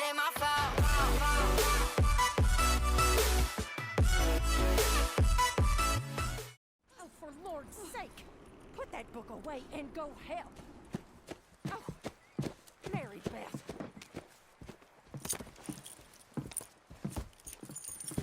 ain't my fault. Oh, for Lord's sake! Put that book away and go help. Oh, Mary Beth.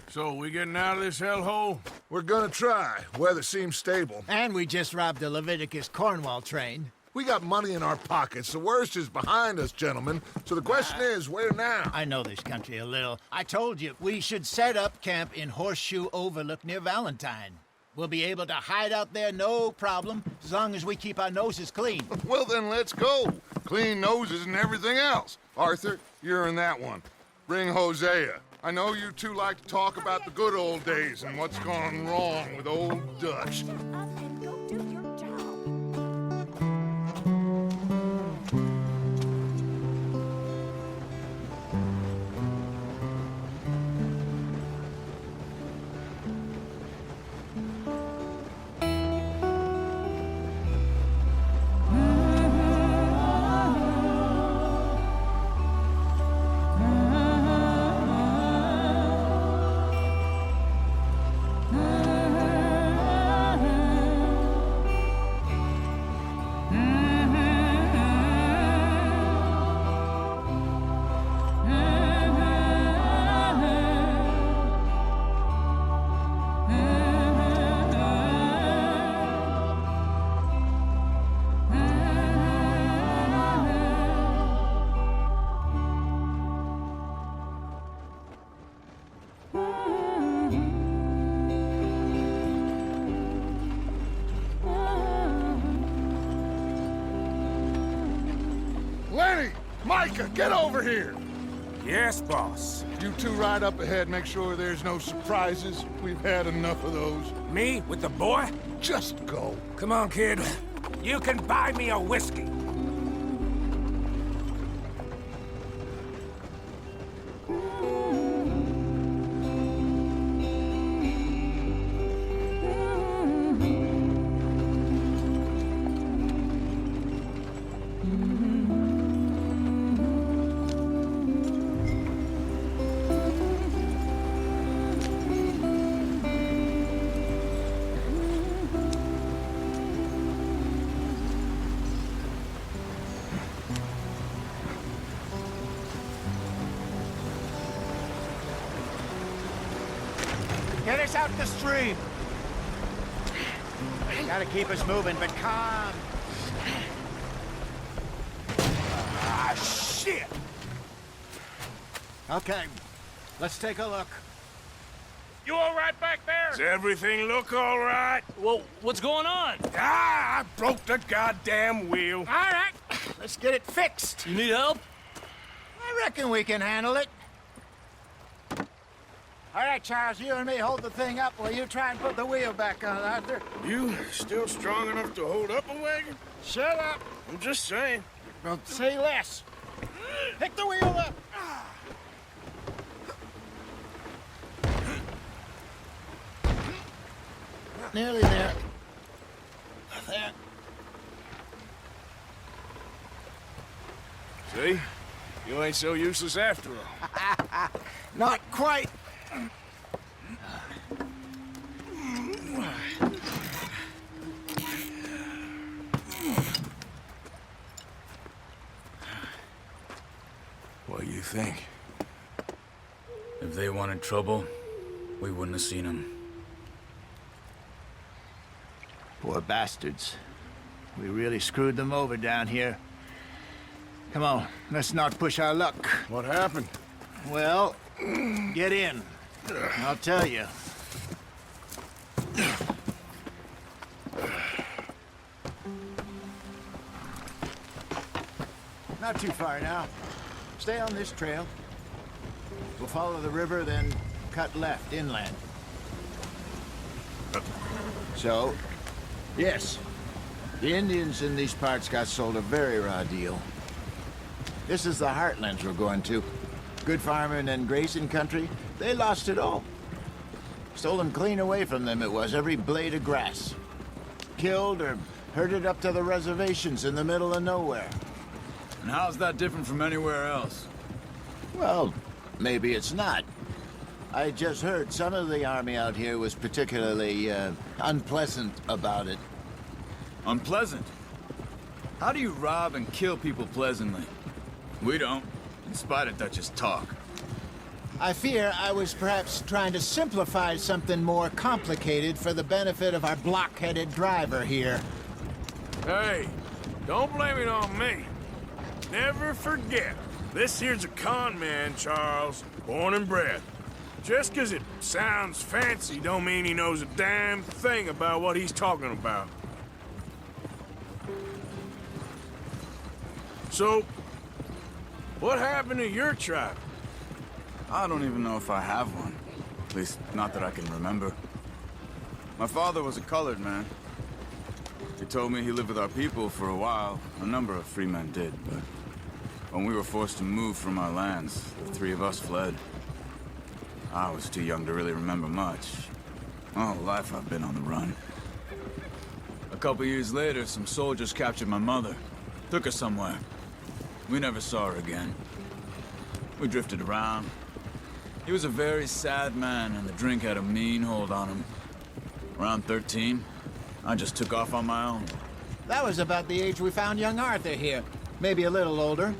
So, we getting out of this hellhole? We're gonna try. Weather seems stable. And we just robbed a Leviticus Cornwall train. We got money in our pockets. The worst is behind us, gentlemen. So the question is, where now? I know this country a little. I told you, we should set up camp in Horseshoe Overlook near Valentine. We'll be able to hide out there, no problem, as long as we keep our noses clean. Well, then let's go. Clean noses and everything else. Arthur, you're in that one. Bring Hosea. I know you two like to talk about the good old days and what's gone wrong with old Dutch. Shut up and go do your job. Lenny! Micah, get over here! Yes, boss. You two ride up ahead, make sure there's no surprises. We've had enough of those. Me with the boy? Just go. Come on, kid. You can buy me a whiskey. Get us out the stream. Gotta keep us moving, but calm. Ah, shit! Okay, let's take a look. You all right back there? Does everything look all right? Well, what's going on? Ah, I broke the goddamn wheel. All right, let's get it fixed. You need help? I reckon we can handle it. All right, Charles, you and me hold the thing up while you try and put the wheel back on, Arthur. You still strong enough to hold up a wagon? Shut up. I'm just saying. Well, say less. Pick the wheel up. Nearly there. There. See? You ain't so useless after all. Not quite. What do you think? If they wanted trouble, we wouldn't have seen them. Poor bastards. We really screwed them over down here. Come on, let's not push our luck. What happened? Well, get in. I'll tell you. Not too far now. Stay on this trail. We'll follow the river, then cut left inland. So, yes, the Indians in these parts got sold a very raw deal. This is the heartlands we're going to. Good farming and grazing country, they lost it all. Stolen clean away from them it was, every blade of grass. Killed or herded up to the reservations in the middle of nowhere. And how's that different from anywhere else? Well, maybe it's not. I just heard some of the army out here was particularly, unpleasant about it. Unpleasant? How do you rob and kill people pleasantly? We don't, in spite of Dutch's talk. I fear I was perhaps trying to simplify something more complicated for the benefit of our block-headed driver here. Hey, don't blame it on me. Never forget, this here's a con man, Charles, born and bred. Just 'cause it sounds fancy don't mean he knows a damn thing about what he's talking about. So, what happened to your tribe? I don't even know if I have one. At least, not that I can remember. My father was a colored man. He told me he lived with our people for a while. A number of free men did, but when we were forced to move from our lands, the three of us fled. I was too young to really remember much. My whole life I've been on the run. A couple years later, some soldiers captured my mother. Took her somewhere. We never saw her again. We drifted around. He was a very sad man, and the drink had a mean hold on him. Around 13, I just took off on my own. That was about the age we found young Arthur here. Maybe a little older.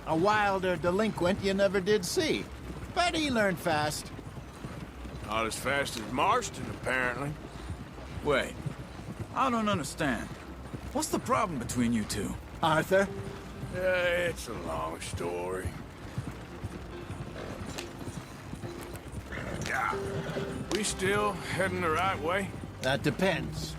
A wilder delinquent you never did see. But he learned fast. Not as fast as Marston, apparently. Wait, I don't understand. What's the problem between you two? Arthur? It's a long story. Yeah. We still heading the right way? That depends.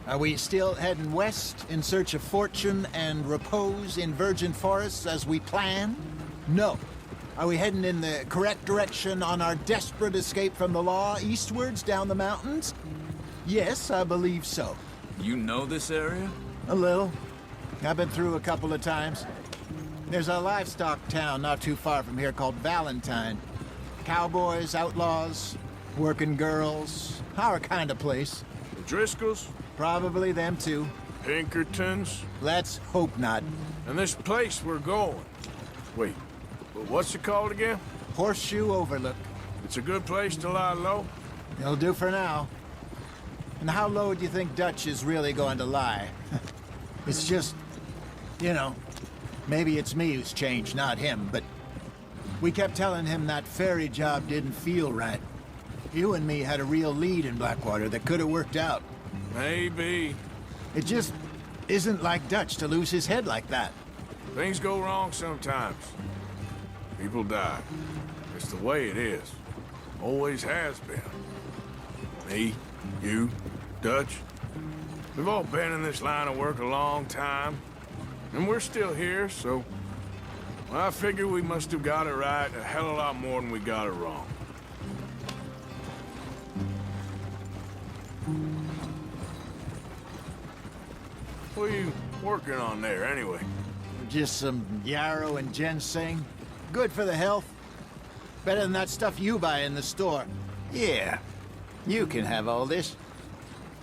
Are we still heading west in search of fortune and repose in virgin forests as we planned? No. Are we heading in the correct direction on our desperate escape from the law eastwards down the mountains? Yes, I believe so. You know this area? A little. I've been through a couple of times. There's a livestock town not too far from here called Valentine. Cowboys, outlaws, working girls, our kind of place. The Driscolls? Probably them too. Pinkertons? Let's hope not. And this place we're going. Wait, but what's it called again? Horseshoe Overlook. It's a good place to lie low? It'll do for now. And how low do you think Dutch is really going to lie? It's just, you know, maybe it's me who's changed, not him, but we kept telling him that ferry job didn't feel right. You and me had a real lead in Blackwater that could have worked out. Maybe. It just isn't like Dutch to lose his head like that. Things go wrong sometimes. People die. It's the way it is. Always has been. Me, you, Dutch. We've all been in this line of work a long time. And we're still here, so... well, I figure we must have got it right a hell of a lot more than we got it wrong. What are you working on there, anyway? Just some yarrow and ginseng. Good for the health. Better than that stuff you buy in the store. Yeah, you can have all this.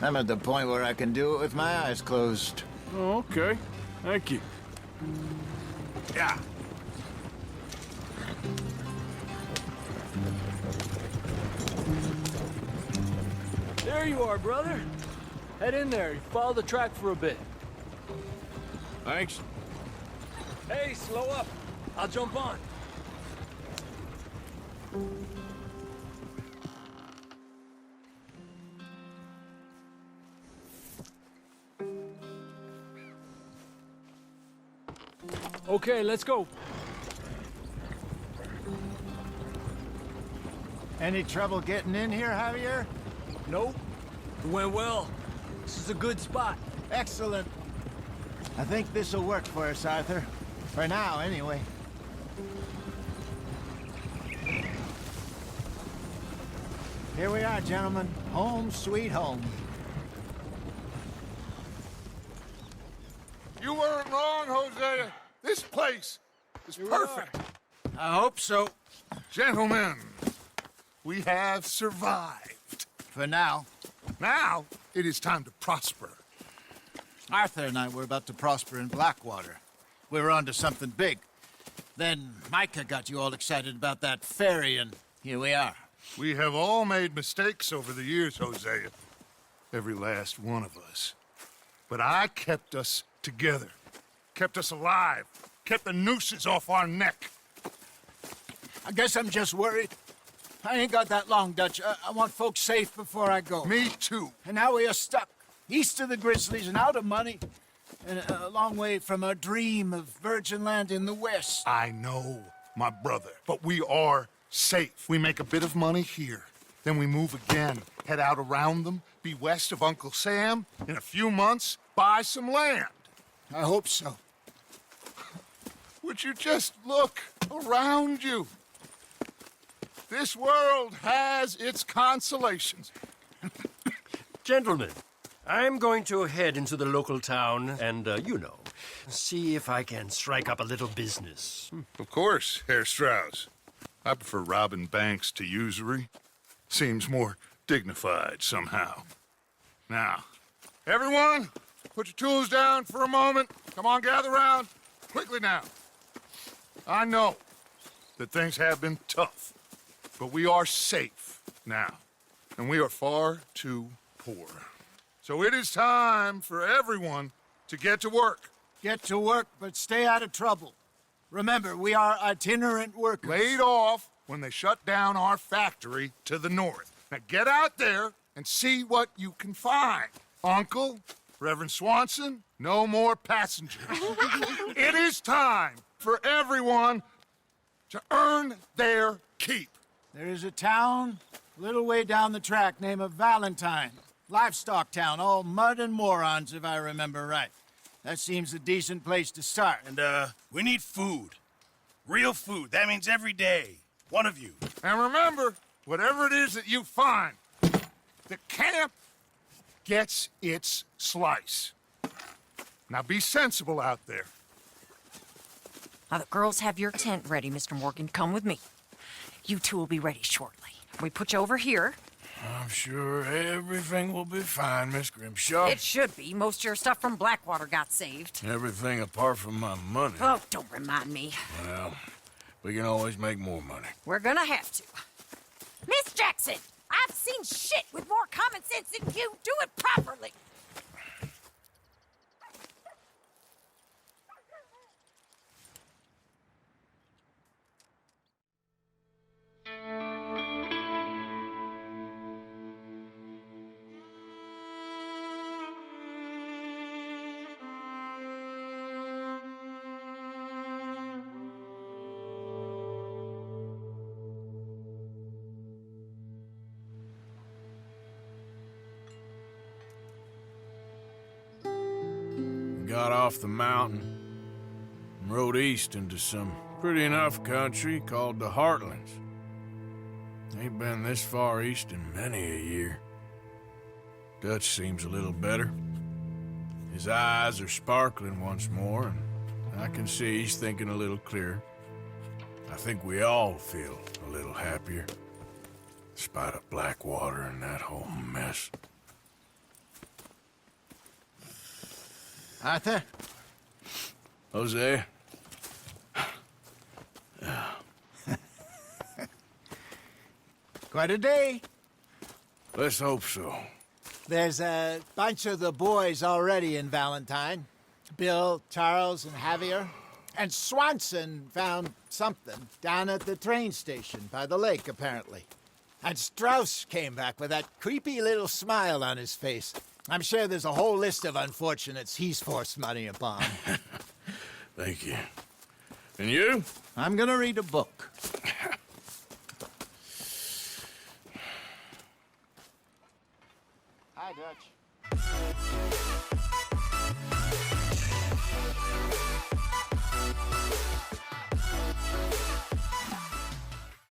I'm at the point where I can do it with my eyes closed. Oh, okay. Thank you. Yeah. There you are, brother. Head in there. Follow the track for a bit. Thanks. Hey, slow up. I'll jump on. Okay, let's go. Any trouble getting in here, Javier? Nope. It went well. This is a good spot. Excellent. I think this'll work for us, Arthur. For now, anyway. Here we are, gentlemen. Home sweet home. You weren't wrong, Hosea. This place is perfect. I hope so. Gentlemen, we have survived. For now. Now, it is time to prosper. Arthur and I were about to prosper in Blackwater. We were onto something big. Then Micah got you all excited about that ferry, and here we are. We have all made mistakes over the years, Hosea. Every last one of us. But I kept us together. Kept us alive. Kept the nooses off our neck. I guess I'm just worried. I ain't got that long, Dutch. I want folks safe before I go. Me too. And now we are stuck, east of the Grizzlies and out of money, and a long way from our dream of virgin land in the west. I know, my brother. But we are safe. We make a bit of money here. Then we move again, head out around them, be west of Uncle Sam. In a few months, buy some land. I hope so. Would you just look around you? This world has its consolations. Gentlemen, I'm going to head into the local town and, see if I can strike up a little business. Of course, Herr Strauss. I prefer robbing banks to usury. Seems more dignified somehow. Now, everyone, put your tools down for a moment. Come on, gather round. Quickly now. I know that things have been tough, but we are safe now, and we are far too poor. So it is time for everyone to get to work. Get to work, but stay out of trouble. Remember, we are itinerant workers. Laid off when they shut down our factory to the north. Now get out there and see what you can find. Uncle, Reverend Swanson, no more passengers. It is time for everyone to earn their keep. There is a town a little way down the track named Valentine. Livestock town, all mud and morons, if I remember right. That seems a decent place to start. And, we need food. Real food. That means every day. One of you. And remember, whatever it is that you find, the camp gets its slice. Now be sensible out there. Now, the girls have your tent ready, Mr. Morgan. Come with me. You two will be ready shortly. We put you over here. I'm sure everything will be fine, Miss Grimshaw. It should be. Most of your stuff from Blackwater got saved. Everything apart from my money. Oh, don't remind me. Well, we can always make more money. We're gonna have to. Miss Jackson, I've seen shit with more common sense than you. Do it properly. Got off the mountain and rode east into some pretty enough country called the Heartlands. Ain't been this far east in many a year. Dutch seems a little better. His eyes are sparkling once more, and I can see he's thinking a little clearer. I think we all feel a little happier, despite of Blackwater and that whole mess. Arthur? Jose? Quite a day. Let's hope so. There's a bunch of the boys already in Valentine. Bill, Charles, and Javier. And Swanson found something down at the train station by the lake, apparently. And Strauss came back with that creepy little smile on his face. I'm sure there's a whole list of unfortunates he's forced money upon. Thank you. And you? I'm gonna read a book. Hi, Dutch.